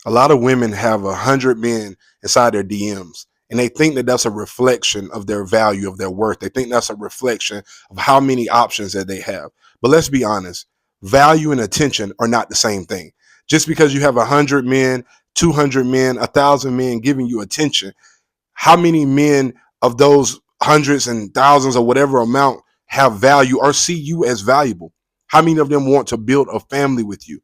A lot of women have 100 men inside their DMs, and they think that that's a reflection of their value, of their worth. They think that's a reflection of how many options that they have. But let's be honest, value and attention are not the same thing. Just because you have 100 men, 200 men, 1,000 men giving you attention, how many men of those hundreds and thousands or whatever amount have value or see you as valuable? How many of them want to build a family with you?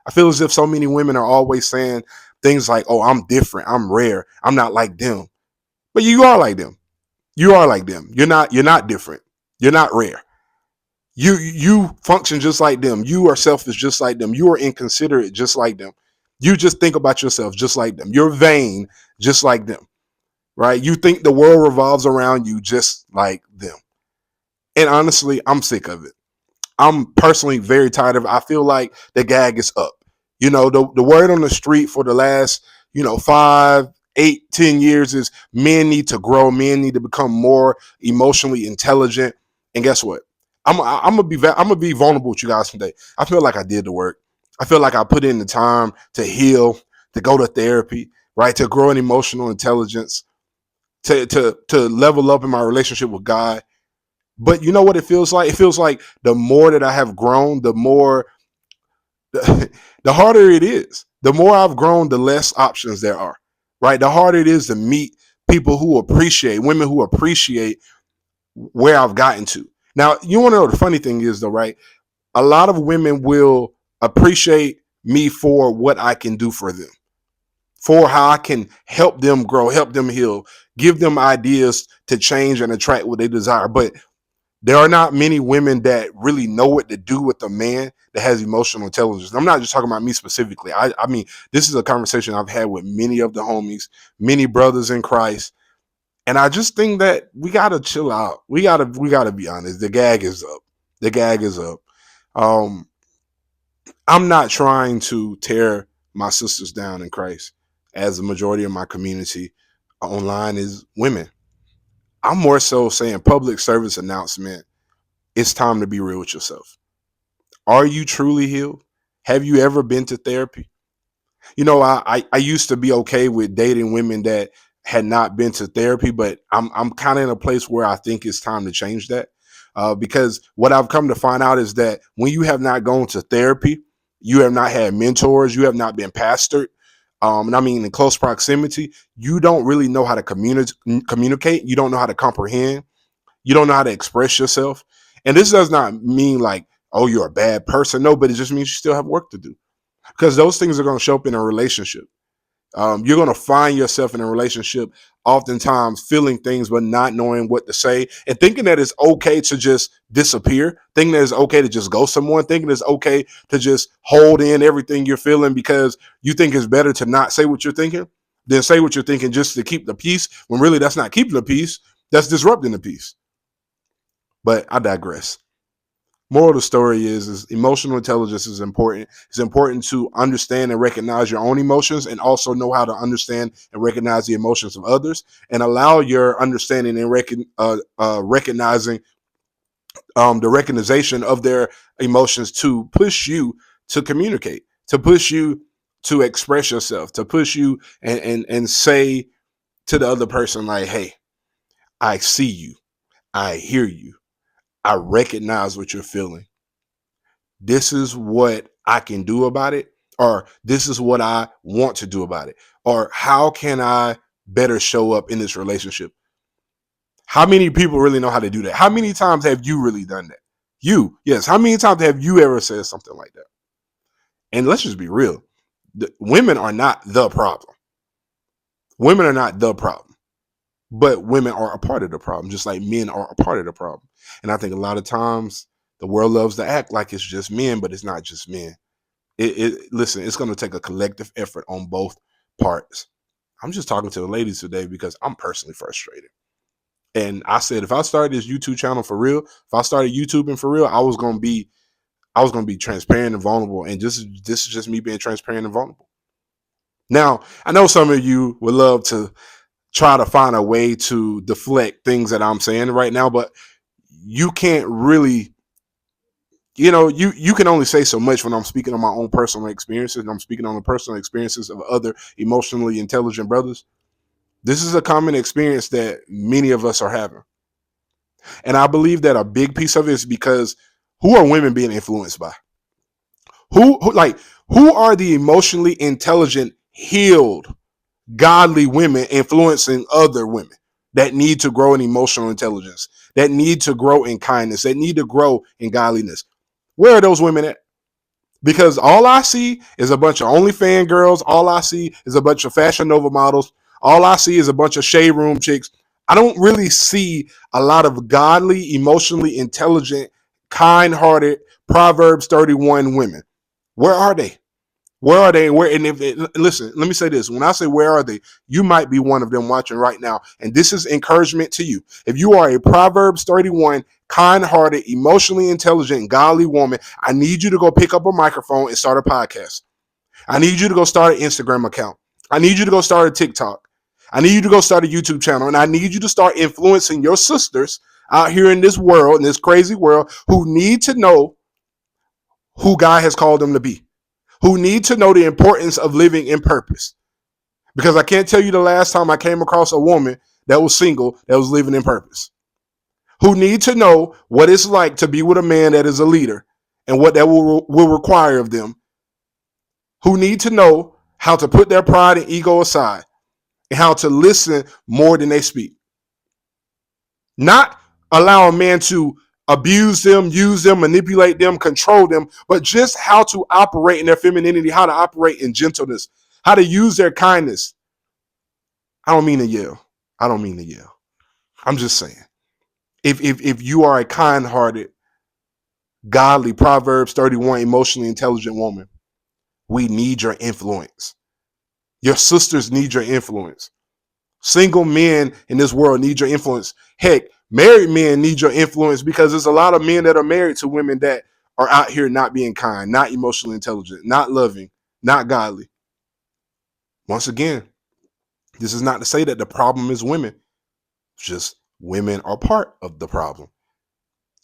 I feel as if so many women are always saying things like, oh, I'm different, I'm rare, I'm not like them. But you are like them. You are like them. You're not different. You're not rare. You function just like them. You are selfish just like them. You are inconsiderate just like them. You just think about yourself just like them. You're vain just like them. Right? You think the world revolves around you just like them. And honestly, I'm sick of it. I'm personally very tired of it. I feel like the gag is up. The word on the street for the last, 5, 8, 10 years is men need to grow. Men need to become more emotionally intelligent. And guess what? I'm gonna be vulnerable with you guys today. I feel like I did the work. I feel like I put in the time to heal, to go to therapy, right? To grow in emotional intelligence, to level up in my relationship with God. But you know what it feels like? It feels like the more that I have grown, the more the harder it is. The more I've grown, the less options there are. Right? The harder it is to meet people who appreciate, women who appreciate where I've gotten to. Now, you want to know the funny thing is though, right? A lot of women will appreciate me for what I can do for them, for how I can help them grow, help them heal, give them ideas to change and attract what they desire. But there are not many women that really know what to do with a man that has emotional intelligence. And I'm not just talking about me specifically. I mean, this is a conversation I've had with many of the homies, many brothers in Christ. And I just think that we gotta chill out. We gotta be honest. The gag is up. The gag is up. Um, I'm not trying to tear my sisters down in Christ, as the majority of my community online is women. I'm more so saying public service announcement. It's time to be real with yourself. Are you truly healed? Have you ever been to therapy? I used to be okay with dating women that had not been to therapy, but I'm kind of in a place where I think it's time to change that. Because what I've come to find out is that when you have not gone to therapy, you have not had mentors, you have not been pastored, and I mean in close proximity, you don't really know how to communicate. You don't know how to comprehend. You don't know how to express yourself. And this does not mean like, oh, you're a bad person. No, but it just means you still have work to do, because those things are going to show up in a relationship. You're going to find yourself in a relationship oftentimes feeling things but not knowing what to say, and thinking that it's okay to just disappear, thinking that it's okay to just go someone, thinking it's okay to just hold in everything you're feeling because you think it's better to not say what you're thinking than say what you're thinking just to keep the peace, when really that's not keeping the peace, that's disrupting the peace. But I digress. Moral of the story is emotional intelligence is important. It's important to understand and recognize your own emotions, and also know how to understand and recognize the emotions of others, and allow your understanding and recognizing the recognition of their emotions to push you to communicate, to push you to express yourself, to push you and say to the other person like, hey, I see you, I hear you, I recognize what you're feeling. This is what I can do about it, or this is what I want to do about it, or how can I better show up in this relationship? How many people really know how to do that? How many times have you really done that? Yes. How many times have you ever said something like that? And let's just be real. Women are not the problem. Women are not the problem, but women are a part of the problem, just like men are a part of the problem. And I think a lot of times the world loves to act like it's just men, but it's not just men. Listen, it's going to take a collective effort on both parts. I'm just talking to the ladies today because I'm personally frustrated. And I said, if I started this YouTube channel for real, if I started YouTubing for real, I was gonna be transparent and vulnerable. And this is just me being transparent and vulnerable. Now, I know some of you would love to try to find a way to deflect things that I'm saying right now, but you can't really you can only say so much when I'm speaking on my own personal experiences, and I'm speaking on the personal experiences of other emotionally intelligent brothers. This is a common experience that many of us are having. And I believe that a big piece of it is because who are women being influenced by? Who are the emotionally intelligent, healed, godly women influencing other women that need to grow in emotional intelligence, that need to grow in kindness, that need to grow in godliness? Where are those women at? Because all I see is a bunch of OnlyFans girls. All I see is a bunch of Fashion Nova models. All I see is a bunch of shade room chicks. I don't really see a lot of godly, emotionally intelligent, kind-hearted Proverbs 31 women. Where are they? Where are they? Where? And if listen, let me say this: when I say where are they, you might be one of them watching right now, and this is encouragement to you. If you are a Proverbs 31 kind-hearted, emotionally intelligent, godly woman, I need you to go pick up a microphone and start a podcast. I need you to go start an Instagram account. I need you to go start a TikTok. I need you to go start a YouTube channel, and I need you to start influencing your sisters out here in this world, in this crazy world, who need to know who God has called them to be, who need to know the importance of living in purpose. Because I can't tell you the last time I came across a woman that was single that was living in purpose, who need to know what it's like to be with a man that is a leader and what that will require of them, who need to know how to put their pride and ego aside and how to listen more than they speak. Not allow a man to abuse them, use them, manipulate them, control them, but just how to operate in their femininity, how to operate in gentleness, how to use their kindness. I don't mean to yell. I don't mean to yell. I'm just saying. If you are a kind-hearted, godly, Proverbs 31, emotionally intelligent woman, we need your influence. Your sisters need your influence. Single men in this world need your influence. Heck, married men need your influence because there's a lot of men that are married to women that are out here not being kind, not emotionally intelligent, not loving, not godly. Once again, this is not to say that the problem is women. It's just women are part of the problem.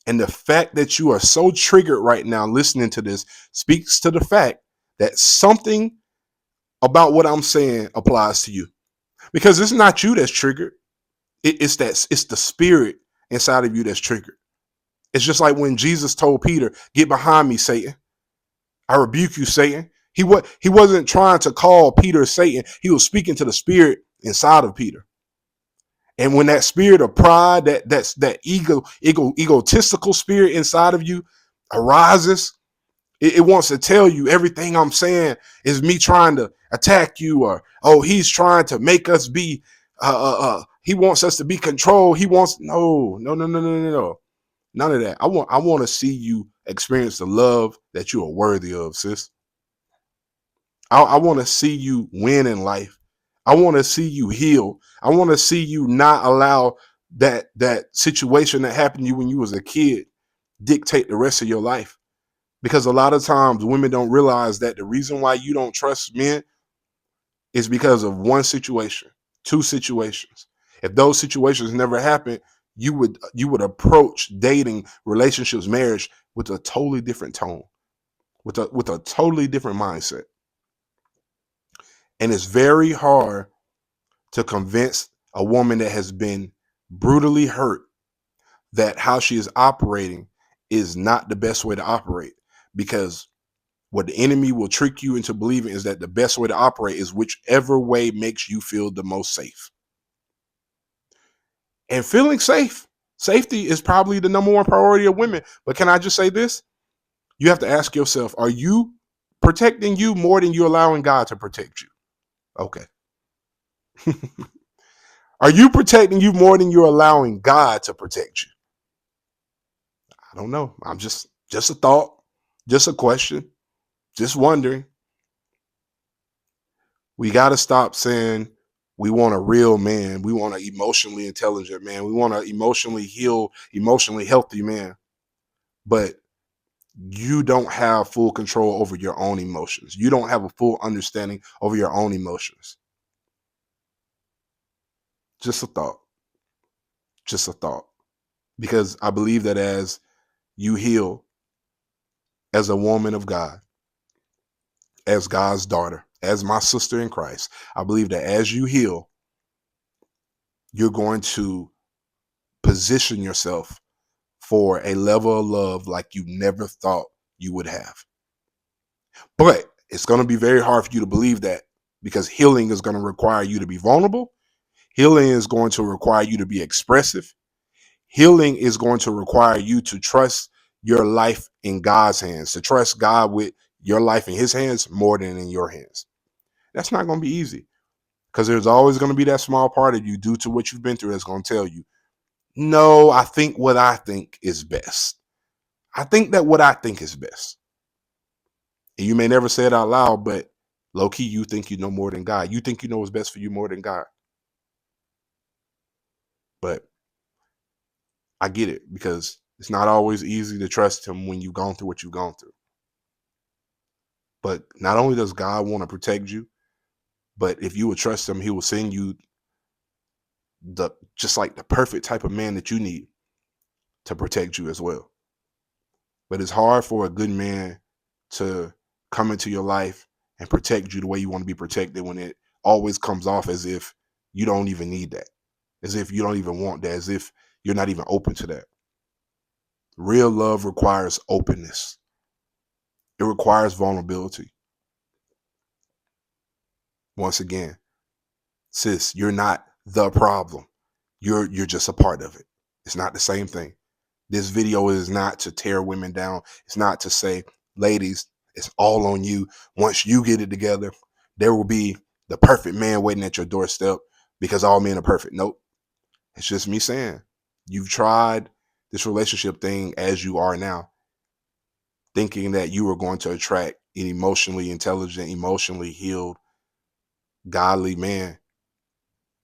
And the fact that you are so triggered right now listening to this speaks to the fact that something about what I'm saying applies to you. Because it's not you that's triggered. It's the spirit inside of you that's triggered. It's just like when Jesus told Peter, "Get behind me, Satan. I rebuke you, Satan." He wasn't trying to call Peter Satan. He was speaking to the spirit inside of Peter. And when that spirit of pride, that egotistical spirit inside of you arises, it wants to tell you everything I'm saying is me trying to attack you, or oh, he's trying to make us be he wants us to be controlled. He wants no. None of that. I want to see you experience the love that you are worthy of, sis. I want to see you win in life. I want to see you heal. I want to see you not allow that situation that happened to you when you was a kid dictate the rest of your life. Because a lot of times women don't realize that the reason why you don't trust men is because of one situation, two situations. If those situations never happened, you would approach dating, relationships, marriage with a totally different tone, with a totally different mindset. And it's very hard to convince a woman that has been brutally hurt that how she is operating is not the best way to operate, because what the enemy will trick you into believing is that the best way to operate is whichever way makes you feel the most safe. And feeling safe, safety is probably the number one priority of women. But can I just say this? You have to ask yourself, are you protecting you more than you're allowing God to protect you? Okay. Are you protecting you more than you're allowing God to protect you? I don't know. I'm just a thought, just a question, just wondering. We got to stop saying we want a real man. We want an emotionally intelligent man. We want an emotionally healed, emotionally healthy man. But you don't have full control over your own emotions. You don't have a full understanding over your own emotions. Just a thought. Just a thought. Because I believe that as you heal, as a woman of God, as God's daughter, as my sister in Christ, I believe that as you heal, you're going to position yourself for a level of love like you never thought you would have. But it's going to be very hard for you to believe that, because healing is going to require you to be vulnerable. Healing is going to require you to be expressive. Healing is going to require you to trust your life in God's hands, to trust God with your life in his hands more than in your hands. That's not going to be easy, because there's always going to be that small part of you, due to what you've been through, that's going to tell you, no, I think what I think is best. I think that what I think is best. And you may never say it out loud, but low key, you think you know more than God. You think you know what's best for you more than God. But I get it, because it's not always easy to trust him when you've gone through what you've gone through. But not only does God want to protect you, but if you would trust him, he will send you the just like the perfect type of man that you need to protect you as well. But it's hard for a good man to come into your life and protect you the way you want to be protected, when it always comes off as if you don't even need that, as if you don't even want that, as if you're not even open to that. Real love requires openness. It requires vulnerability. Once again, sis, you're not the problem. You're just a part of it. It's not the same thing. This video is not to tear women down. It's not to say, ladies, it's all on you. Once you get it together, there will be the perfect man waiting at your doorstep, because all men are perfect. Nope. It's just me saying, you've tried this relationship thing as you are now, thinking that you were going to attract an emotionally intelligent, emotionally healed, godly man.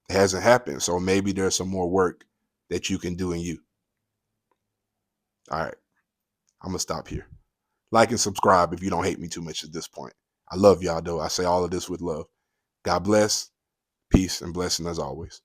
It hasn't happened. So maybe there's some more work that you can do in you. All right. I'm going to stop here. Like and subscribe if you don't hate me too much at this point. I love y'all, though. I say all of this with love. God bless, peace, and blessing as always.